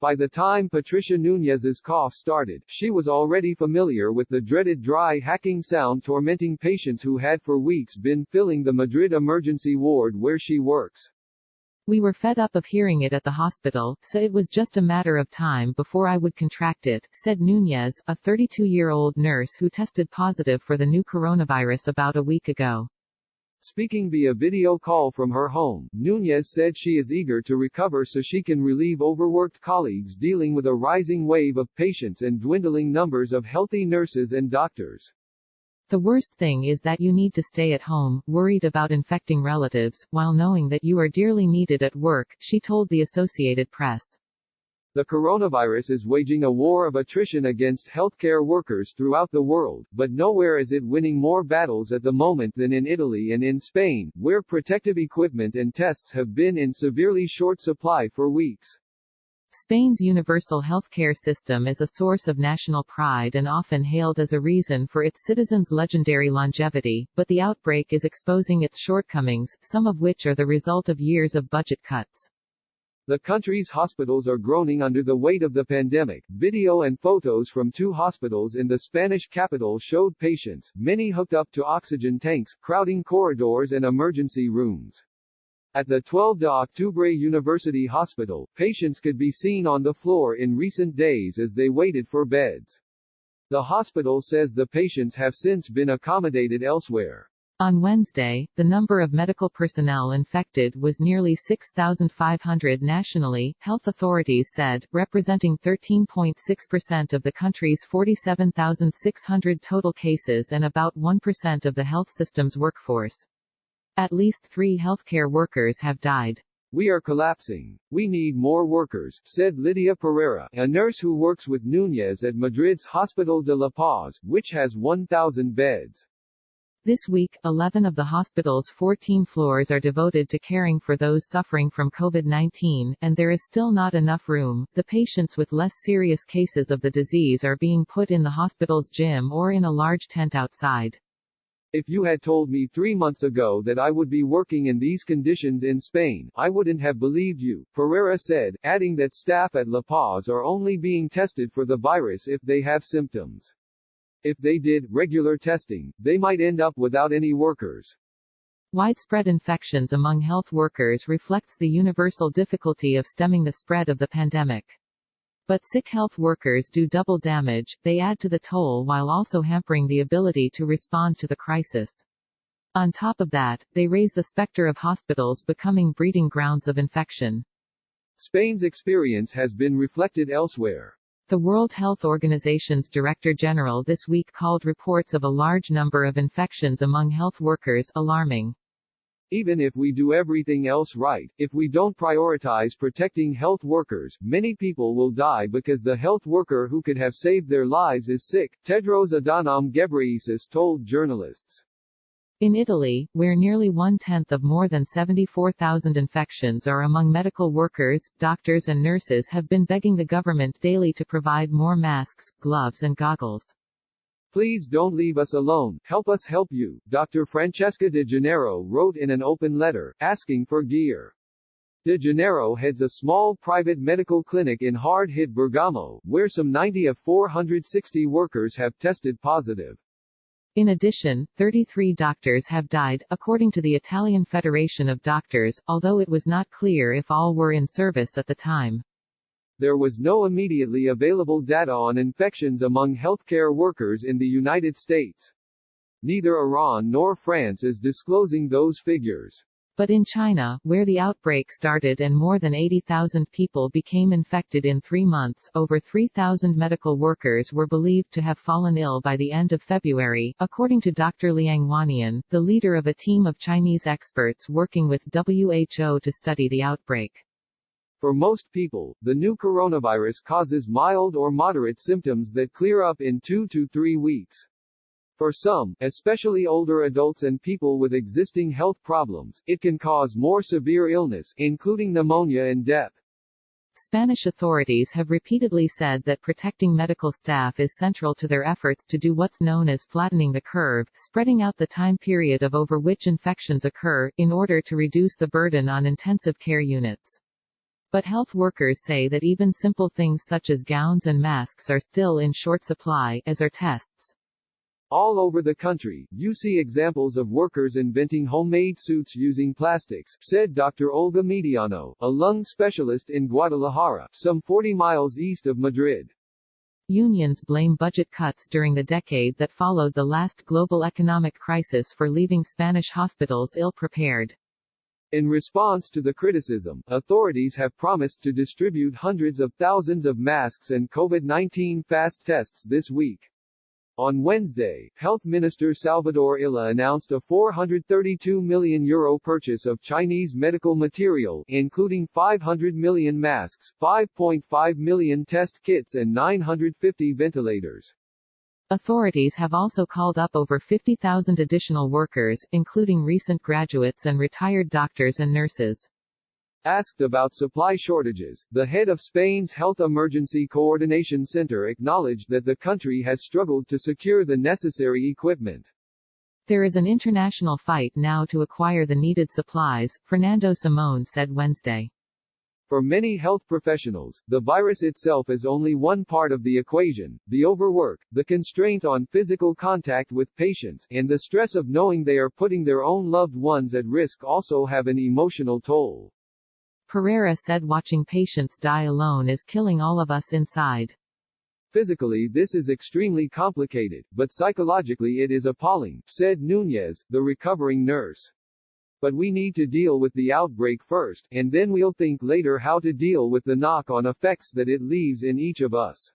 By the time Patricia Núñez's cough started, she was already familiar with the dreaded dry hacking sound tormenting patients who had for weeks been filling the Madrid emergency ward where she works. We were fed up of hearing it at the hospital, so it was just a matter of time before I would contract it, said Núñez, a 32-year-old nurse who tested positive for the new coronavirus about a week ago. Speaking via video call from her home, Núñez said she is eager to recover so she can relieve overworked colleagues dealing with a rising wave of patients and dwindling numbers of healthy nurses and doctors. The worst thing is that you need to stay at home, worried about infecting relatives, while knowing that you are dearly needed at work, she told the Associated Press. The coronavirus is waging a war of attrition against healthcare workers throughout the world, but nowhere is it winning more battles at the moment than in Italy and in Spain, where protective equipment and tests have been in severely short supply for weeks. Spain's universal healthcare system is a source of national pride and often hailed as a reason for its citizens' legendary longevity, but the outbreak is exposing its shortcomings, some of which are the result of years of budget cuts. The country's hospitals are groaning under the weight of the pandemic. Video and photos from 2 hospitals in the Spanish capital showed patients, many hooked up to oxygen tanks, crowding corridors and emergency rooms. At the 12 de Octubre University Hospital, patients could be seen on the floor in recent days as they waited for beds. The hospital says the patients have since been accommodated elsewhere. On Wednesday, the number of medical personnel infected was nearly 6,500 nationally, health authorities said, representing 13.6% of the country's 47,600 total cases and about 1% of the health system's workforce. At least 3 healthcare workers have died. We are collapsing. We need more workers, said Lidia Pereira, a nurse who works with Núñez at Madrid's Hospital de la Paz, which has 1,000 beds. This week, 11 of the hospital's 14 floors are devoted to caring for those suffering from COVID-19, and there is still not enough room. The patients with less serious cases of the disease are being put in the hospital's gym or in a large tent outside. If you had told me 3 months ago that I would be working in these conditions in Spain, I wouldn't have believed you, Pereira said, adding that staff at La Paz are only being tested for the virus if they have symptoms. If they did regular testing, they might end up without any workers. Widespread infections among health workers reflects the universal difficulty of stemming the spread of the pandemic. But sick health workers do double damage, they add to the toll while also hampering the ability to respond to the crisis. On top of that, they raise the specter of hospitals becoming breeding grounds of infection. Spain's experience has been reflected elsewhere. The World Health Organization's Director General this week called reports of a large number of infections among health workers alarming. Even if we do everything else right, if we don't prioritize protecting health workers, many people will die because the health worker who could have saved their lives is sick, Tedros Adhanom Ghebreyesus told journalists. In Italy, where nearly 1/10 of more than 74,000 infections are among medical workers, doctors and nurses have been begging the government daily to provide more masks, gloves and goggles. Please don't leave us alone, help us help you, Dr. Francesca De Gennaro wrote in an open letter, asking for gear. De Gennaro heads a small private medical clinic in hard-hit Bergamo, where some 90 of 460 workers have tested positive. In addition, 33 doctors have died, according to the Italian Federation of Doctors, although it was not clear if all were in service at the time. There was no immediately available data on infections among healthcare workers in the United States. Neither Iran nor France is disclosing those figures. But in China, where the outbreak started and more than 80,000 people became infected in 3 months, over 3,000 medical workers were believed to have fallen ill by the end of February, according to Dr. Liang Wannian, the leader of a team of Chinese experts working with WHO to study the outbreak. For most people, the new coronavirus causes mild or moderate symptoms that clear up in 2 to 3 weeks. For some, especially older adults and people with existing health problems, it can cause more severe illness, including pneumonia and death. Spanish authorities have repeatedly said that protecting medical staff is central to their efforts to do what's known as flattening the curve, spreading out the time period over which infections occur, in order to reduce the burden on intensive care units. But health workers say that even simple things such as gowns and masks are still in short supply, as are tests. All over the country, you see examples of workers inventing homemade suits using plastics, said Dr. Olga Mediano, a lung specialist in Guadalajara, some 40 miles east of Madrid. Unions blame budget cuts during the decade that followed the last global economic crisis for leaving Spanish hospitals ill-prepared. In response to the criticism, authorities have promised to distribute hundreds of thousands of masks and COVID-19 fast tests this week. On Wednesday, Health Minister Salvador Illa announced a €432 million purchase of Chinese medical material, including 500 million masks, 5.5 million test kits and 950 ventilators. Authorities have also called up over 50,000 additional workers, including recent graduates and retired doctors and nurses. Asked about supply shortages, the head of Spain's Health Emergency Coordination Center acknowledged that the country has struggled to secure the necessary equipment. There is an international fight now to acquire the needed supplies, Fernando Simón said Wednesday. For many health professionals, the virus itself is only one part of the equation. The overwork, the constraints on physical contact with patients, and the stress of knowing they are putting their own loved ones at risk also have an emotional toll. Pereira said watching patients die alone is killing all of us inside. Physically this is extremely complicated, but psychologically it is appalling, said Núñez, the recovering nurse. But we need to deal with the outbreak first, and then we'll think later how to deal with the knock-on effects that it leaves in each of us.